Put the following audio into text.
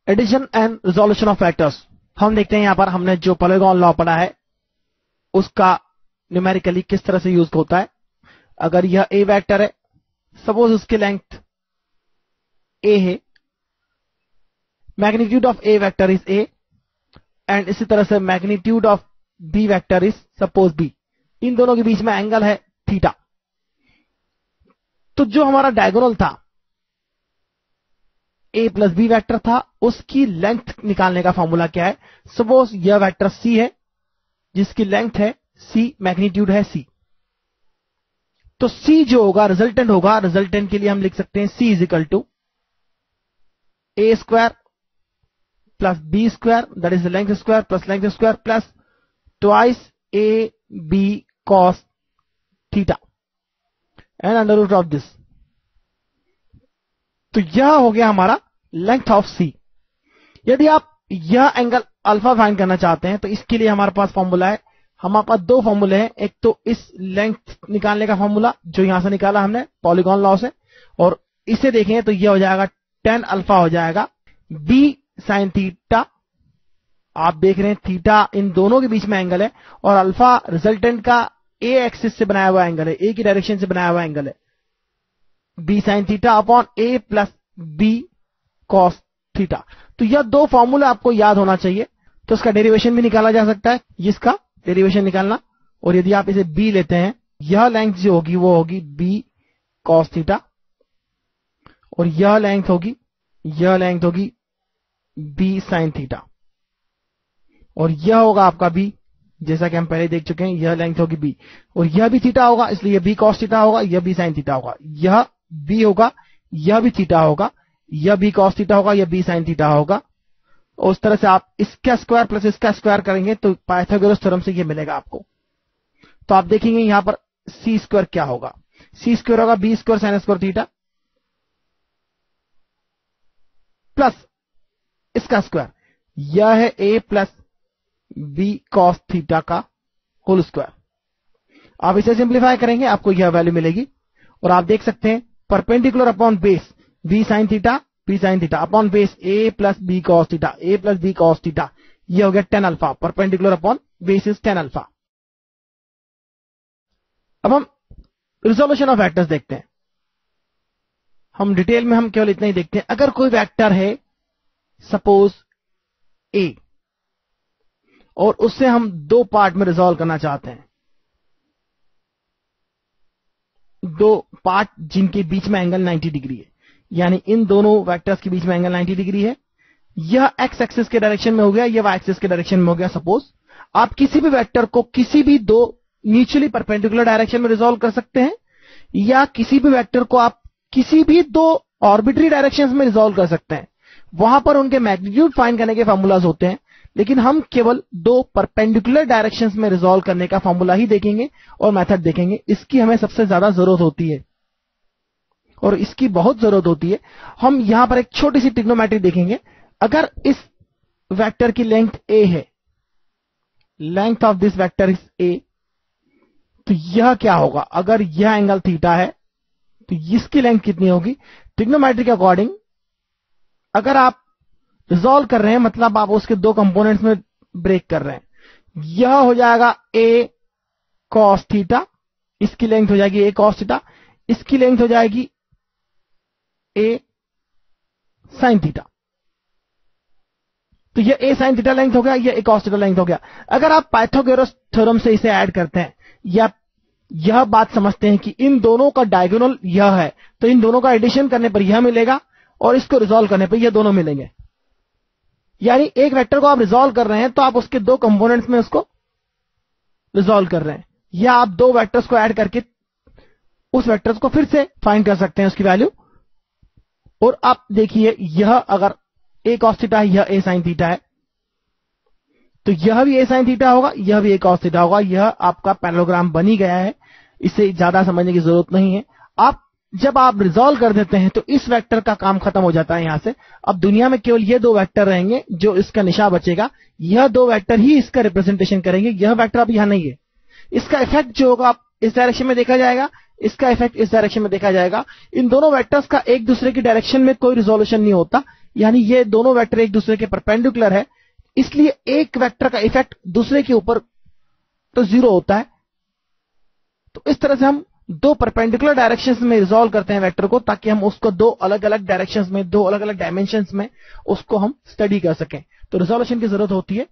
Addition and resolution of vectors. हम देखते हैं यहां पर हमने जो पॉलीगॉन लॉ पढ़ा है उसका न्यूमेरिकली किस तरह से यूज होता है। अगर यह ए वेक्टर है, सपोज उसकी लेंथ ए है, magnitude of A vector is A, and इसी तरह से magnitude of B vector is suppose B. इन दोनों के बीच में एंगल है थीटा। तो जो हमारा डायगोनल था ए प्लस बी वेक्टर था, उसकी लेंथ निकालने का फॉर्मूला क्या है। सपोज यह वेक्टर सी है जिसकी लेंथ है सी, मैग्नीट्यूड है सी। तो सी जो होगा रिजल्टेंट होगा, रिजल्टेंट के लिए हम लिख सकते हैं C is equal to A square plus B square, that is length square plus length square plus twice A B cos theta and under root of this. तो यह हो गया हमारा लेंथ ऑफ सी। यदि आप यह एंगल अल्फा फाइंड करना चाहते हैं तो इसके लिए हमारे पास फॉर्मूला है। हमारे पास दो फॉर्मूले हैं, एक तो इस लेंथ निकालने का फॉर्मूला जो यहां से निकाला हमने पॉलीगॉन लॉ से, और इसे देखें तो यह हो जाएगा tan अल्फा हो जाएगा b sin थीटा। आप देख रहे हैं थीटा इन दोनों के बीच में एंगल है, और अल्फा रिजल्टेंट का ए एक्सिस से बनाया हुआ एंगल है, ए की डायरेक्शन से बनाया हुआ एंगल है। b sin theta upon a plus b cos theta. तो यह दो फॉर्मूला आपको याद होना चाहिए। तो इसका डेरिवेशन भी निकाला जा सकता है, जिसका डेरिवेशन निकालना। और यदि आप इसे b लेते हैं, यह लेंथ जो होगी वो होगी b cos थीटा, और यह लेंथ होगी b sin थीटा, और यह होगा आपका b, जैसा कि हम पहले देख चुके हैं। यह लेंथ होगी b, और यह भी थीटा होगा, इसलिए b cos थीटा होगा, यह b sin थीटा होगा। यह b होगा, यह भी थीटा होगा, यह b cos थीटा होगा, यह b sin थीटा होगा। और उस तरह से आप इसका स्क्वायर प्लस इसका स्क्वायर करेंगे तो पाइथागोरस थ्योरम से यह मिलेगा आपको। तो आप देखेंगे यहां पर सी स्क्वायर क्या होगा, सी स्क्वायर होगा b square sin square theta plus इसका स्क्वायर, यह है a plus b cos theta का होल स्क्वायर। आप इसे सिंप्लीफाई करेंगे, आपको यह वैल्यू मिलेगी। और आप देख सकते हैं perpendicular upon base b sin theta upon base a plus b cos theta, a plus b cos theta, यह हो गया tan alpha. Perpendicular upon base is tan alpha. अब हम रिजोल्यूशन ऑफ वेक्टर्स देखते हैं। हम डिटेल में हम केवल इतना ही देखते हैं। अगर कोई वेक्टर है सपोज a, और उससे हम दो पार्ट में रिजॉल्व करना चाहते हैं, दो पार्ट जिनके बीच में एंगल 90 डिग्री है, यानी इन दोनों वेक्टर्स के बीच में एंगल 90 डिग्री है। यह एक्स एक्सिस के डायरेक्शन में हो गया, यह वाई एक्सिस के डायरेक्शन में हो गया। सपोज आप किसी भी वेक्टर को किसी भी दो म्यूचुअली परपेंडिकुलर डायरेक्शन में रिजॉल्व कर सकते हैं, या किसी भी वेक्टर को आप किसी भी दो ऑर्बिटरी डायरेक्शंस में रिजॉल्व कर सकते हैं। वहां पर उनके मैग्नीट्यूड फाइंड करने के फॉर्मूलाज होते हैं, लेकिन हम केवल दो परपेंडिकुलर डायरेक्शंस में रिजॉल्व करने का फॉर्मूला ही देखेंगे और मेथड देखेंगे। इसकी हमें सबसे ज्यादा जरूरत होती है, और इसकी बहुत जरूरत होती है। हम यहां पर एक छोटी सी ट्रिग्नोमेट्री देखेंगे। अगर इस वेक्टर की लेंथ a है, length of this vector is a, तो यह क्या होगा। अगर यह एंगल थीटा है तो इसकी लेंथ कितनी होगी। ट्रिग्नोमेट्री के अकॉर्डिंग अगर आप रिजॉल्व कर रहे हैं, मतलब आप उसके दो कंपोनेंट्स में ब्रेक कर रहे हैं, यह हो जाएगा a cos थीटा, इसकी लेंथ हो जाएगी a cos थीटा, इसकी लेंथ हो जाएगी a sin थीटा। तो यह a sin थीटा लेंथ हो गया, यह a cos थीटा लेंथ हो गया। अगर आप पाइथागोरस थ्योरम से इसे ऐड करते हैं, या यह बात समझते हैं कि इन दोनों का डायगोनल यह है, तो इन दोनों का एडिशन करने पर यह मिलेगा, और इसको रिजॉल्व करने पर यह दोनों मिलेंगे। यानी एक वेक्टर को आप रिजॉल्व कर रहे हैं तो आप उसके दो कंपोनेंट्स में उसको रिजॉल्व कर रहे हैं, या आप दो वेक्टर्स को ऐड करके उस वेक्टर्स को फिर से फाइंड कर सकते हैं उसकी वैल्यू। और आप देखिए, यह अगर a cos थीटा है, यह a sin थीटा है, तो यह भी a sin थीटा होगा, यह भी a cos थीटा होगा। यह आपका पैरेललोग्राम बन ही गया है, इसे ज्यादा समझने की जरूरत नहीं है। जब आप रिजॉल्व कर देते हैं तो इस वेक्टर का काम खत्म हो जाता है यहां से। अब दुनिया में केवल ये दो वेक्टर रहेंगे जो इसका निशान बचेगा, यह दो वेक्टर ही इसका रिप्रेजेंटेशन करेंगे। यह वेक्टर अब यहां नहीं है। इसका इफेक्ट जो होगा इस डायरेक्शन में देखा जाएगा, इसका इफेक्ट इस डायरेक्शन में देखा जाएगा। इन दोनों वेक्टर्स का एक दूसरे की डायरेक्शन में कोई रिजोल्यूशन नहीं होता, यानी ये दोनों वेक्टर एक दूसरे के परपेंडिकुलर है, इसलिए एक वेक्टर का इफेक्ट दूसरे के ऊपर तो 0 होता है। तो इस तरह से हम दो परपेंडिकुलर डायरेक्शंस में रिजॉल्व करते हैं वेक्टर को, ताकि हम उसको दो अलग अलग डायरेक्शंस में, दो अलग अलग डायमेंशंस में उसको हम स्टडी कर सकें। तो रिजोल्यूशन की जरूरत होती है